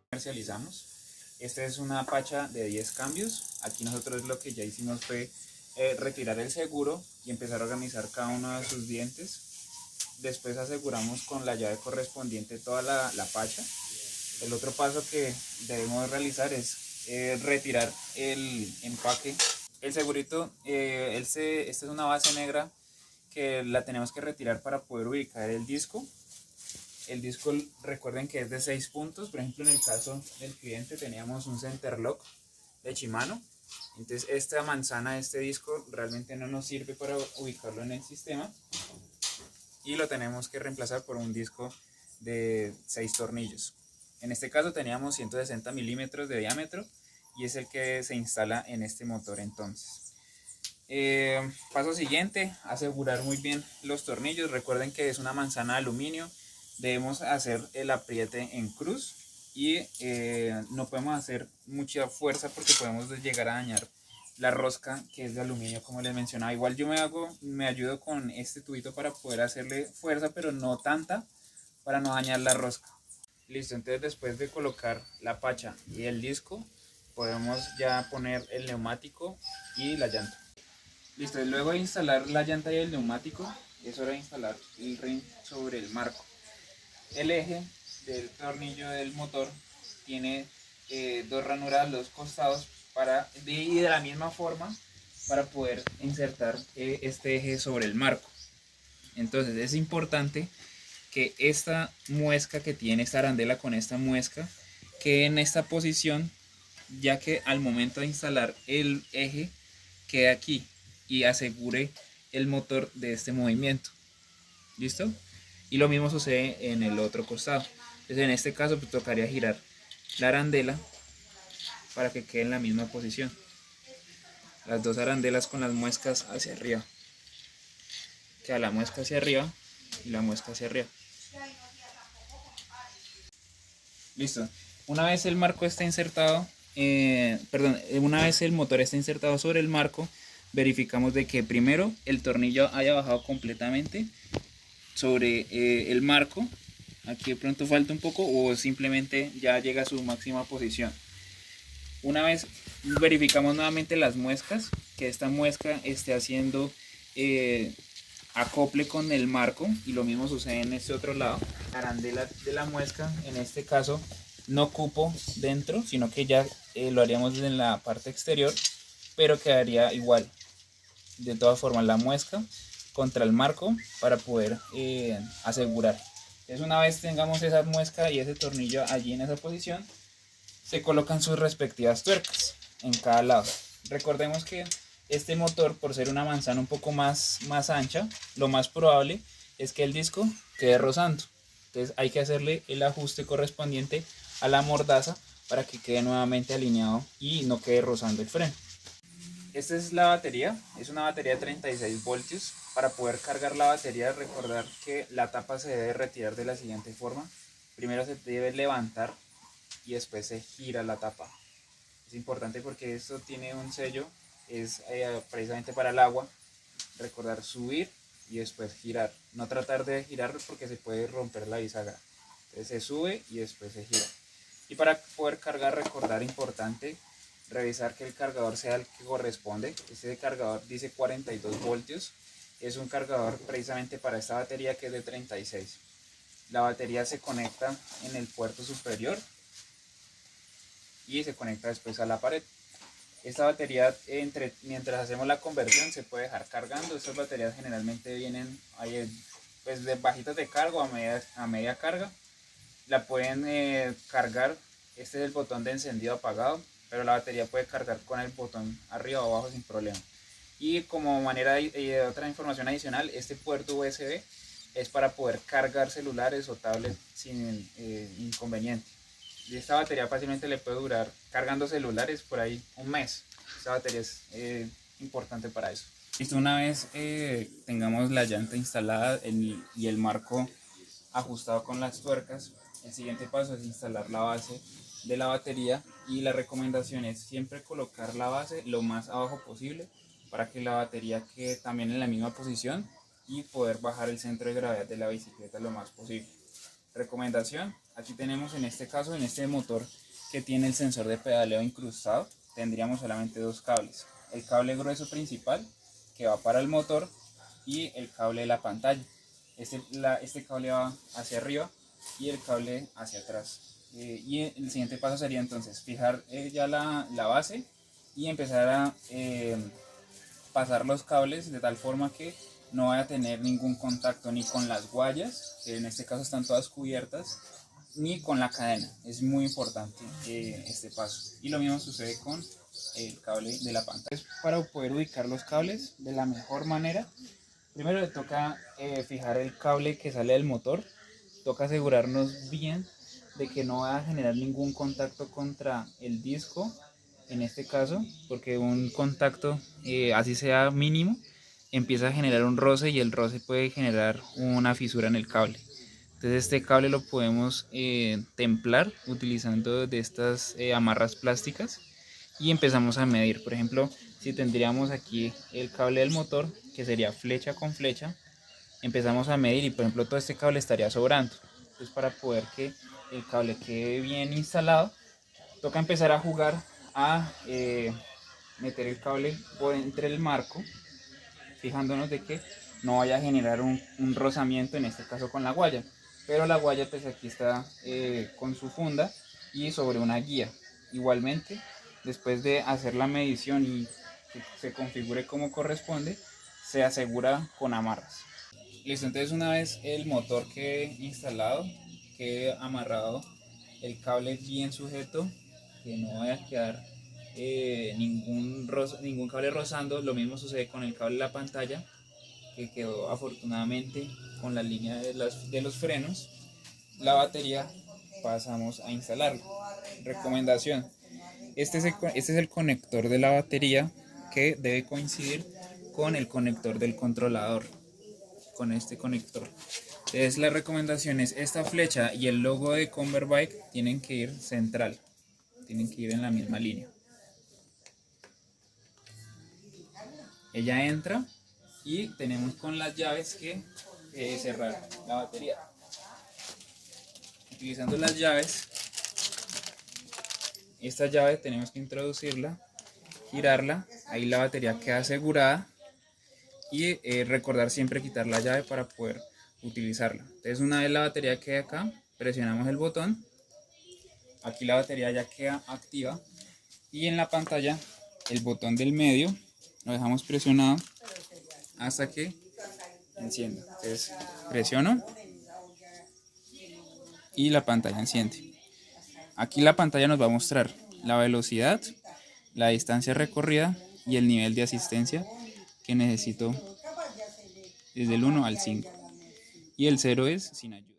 Comercializamos. Esta es una pacha de 10 cambios. Aquí nosotros lo que ya hicimos fue retirar el seguro y empezar a organizar cada uno de sus dientes. Después aseguramos con la llave correspondiente toda la pacha. El otro paso que debemos realizar es retirar el empaque. El segurito, esta es una base negra que la tenemos que retirar para poder ubicar el disco. El disco, recuerden que es de 6 puntos. Por ejemplo, en el caso del cliente teníamos un center lock de Shimano. Entonces esta manzana, este disco, realmente no nos sirve para ubicarlo en el sistema. Y lo tenemos que reemplazar por un disco de 6 tornillos. En este caso teníamos 160 milímetros de diámetro y es el que se instala en este motor entonces. Paso siguiente, asegurar muy bien los tornillos. Recuerden que es una manzana de aluminio. Debemos hacer el apriete en cruz y no podemos hacer mucha fuerza porque podemos llegar a dañar la rosca, que es de aluminio, como les mencionaba. Igual yo me ayudo con este tubito para poder hacerle fuerza, pero no tanta, para no dañar la rosca. Listo, entonces después de colocar la pacha y el disco, podemos ya poner el neumático y la llanta. Listo, y luego de instalar la llanta y el neumático, es hora de instalar el ring sobre el marco. El eje del tornillo del motor tiene dos ranuras a los costados y de la misma forma para poder insertar este eje sobre el marco. Entonces es importante que esta muesca que tiene esta arandela con esta muesca quede en esta posición, ya que al momento de instalar el eje quede aquí y asegure el motor de este movimiento. ¿Listo? Y lo mismo sucede en el otro costado. Entonces en este caso pues, tocaría girar la arandela para que quede en la misma posición. Las dos arandelas con las muescas hacia arriba. Queda la muesca hacia arriba y la muesca hacia arriba. Listo. Una vez el marco está insertado, una vez el motor está insertado sobre el marco, verificamos de que primero el tornillo haya bajado completamente sobre el marco. Aquí de pronto falta un poco o simplemente ya llega a su máxima posición. Una vez verificamos nuevamente las muescas, que esta muesca esté haciendo acople con el marco, y lo mismo sucede en este otro lado. La arandela de la muesca, en este caso no cupo dentro, sino que ya lo haríamos en la parte exterior, pero quedaría igual. De todas formas, la muesca contra el marco para poder asegurar. Entonces, una vez tengamos esa muesca y ese tornillo allí en esa posición, se colocan sus respectivas tuercas en cada lado. Recordemos que este motor, por ser una manzana un poco más ancha, lo más probable es que el disco quede rozando. Entonces hay que hacerle el ajuste correspondiente a la mordaza para que quede nuevamente alineado y no quede rozando el freno. Esta es la batería, es una batería de 36 voltios. Para poder cargar la batería, recordar que la tapa se debe retirar de la siguiente forma. Primero se debe levantar y después se gira la tapa. Es importante porque esto tiene un sello, es precisamente para el agua. Recordar subir y después girar. No tratar de girar porque se puede romper la bisagra. Entonces se sube y después se gira. Y para poder cargar, recordar importante revisar que el cargador sea el que corresponde. Este cargador dice 42 voltios. Es un cargador precisamente para esta batería que es de 36. La batería se conecta en el puerto superior y se conecta después a la pared. Esta batería, mientras hacemos la conversión, se puede dejar cargando. Estas baterías generalmente vienen pues, de bajitas de carga a media carga. La pueden cargar. Este es el botón de encendido apagado, pero la batería puede cargar con el botón arriba o abajo sin problema. Y como manera de otra información adicional, este puerto USB es para poder cargar celulares o tablets sin inconveniente. Y esta batería fácilmente le puede durar cargando celulares por ahí un mes. Esta batería es importante para eso. Listo, una vez tengamos la llanta instalada y el marco ajustado con las tuercas, el siguiente paso es instalar la base de la batería, y la recomendación es siempre colocar la base lo más abajo posible para que la batería quede también en la misma posición y poder bajar el centro de gravedad de la bicicleta lo más posible. Recomendación, aquí tenemos en este caso, en este motor que tiene el sensor de pedaleo incrustado, tendríamos solamente dos cables. El cable grueso principal que va para el motor y el cable de la pantalla. Este cable va hacia arriba y el cable hacia atrás. Y el siguiente paso sería entonces fijar ya la base y empezar a pasar los cables de tal forma que no vaya a tener ningún contacto ni con las guayas, que en este caso están todas cubiertas, ni con la cadena. Es muy importante este paso. Y lo mismo sucede con el cable de la pantalla. Para poder ubicar los cables de la mejor manera, primero le toca fijar el cable que sale del motor. Toca asegurarnos bien de que no va a generar ningún contacto contra el disco, en este caso, porque un contacto, así sea mínimo, empieza a generar un roce y el roce puede generar una fisura en el cable. Entonces este cable lo podemos templar utilizando de estas amarras plásticas y empezamos a medir. Por ejemplo, si tendríamos aquí el cable del motor, que sería flecha con flecha, empezamos a medir y por ejemplo todo este cable estaría sobrando. Entonces para poder que el cable quede bien instalado, toca empezar a jugar a meter el cable por entre el marco, fijándonos de que no vaya a generar un rozamiento, en este caso con la guaya. Pero la guaya pues aquí está con su funda y sobre una guía. Igualmente, después de hacer la medición y que se configure como corresponde, se asegura con amarras. Listo, entonces una vez el motor quede instalado, quede amarrado, el cable bien sujeto, que no vaya a quedar ningún cable rozando. Lo mismo sucede con el cable de la pantalla, que quedó afortunadamente con la línea de los frenos. La batería pasamos a instalarla. Recomendación, este es el conector de la batería que debe coincidir con el conector del controlador, con este conector. Entonces la recomendación es esta flecha y el logo de Convert Bike tienen que ir central, tienen que ir en la misma línea. Ella entra y tenemos con las llaves que cerrar la batería. Utilizando las llaves, esta llave tenemos que introducirla, girarla, ahí la batería queda asegurada y recordar siempre quitar la llave para poder utilizarla. Entonces una vez la batería quede acá, presionamos el botón, aquí la batería ya queda activa y en la pantalla el botón del medio lo dejamos presionado hasta que encienda. Entonces presiono y la pantalla enciende. Aquí la pantalla nos va a mostrar la velocidad, la distancia recorrida y el nivel de asistencia que necesito desde el 1 al 5. Y el 0 es sin ayuda.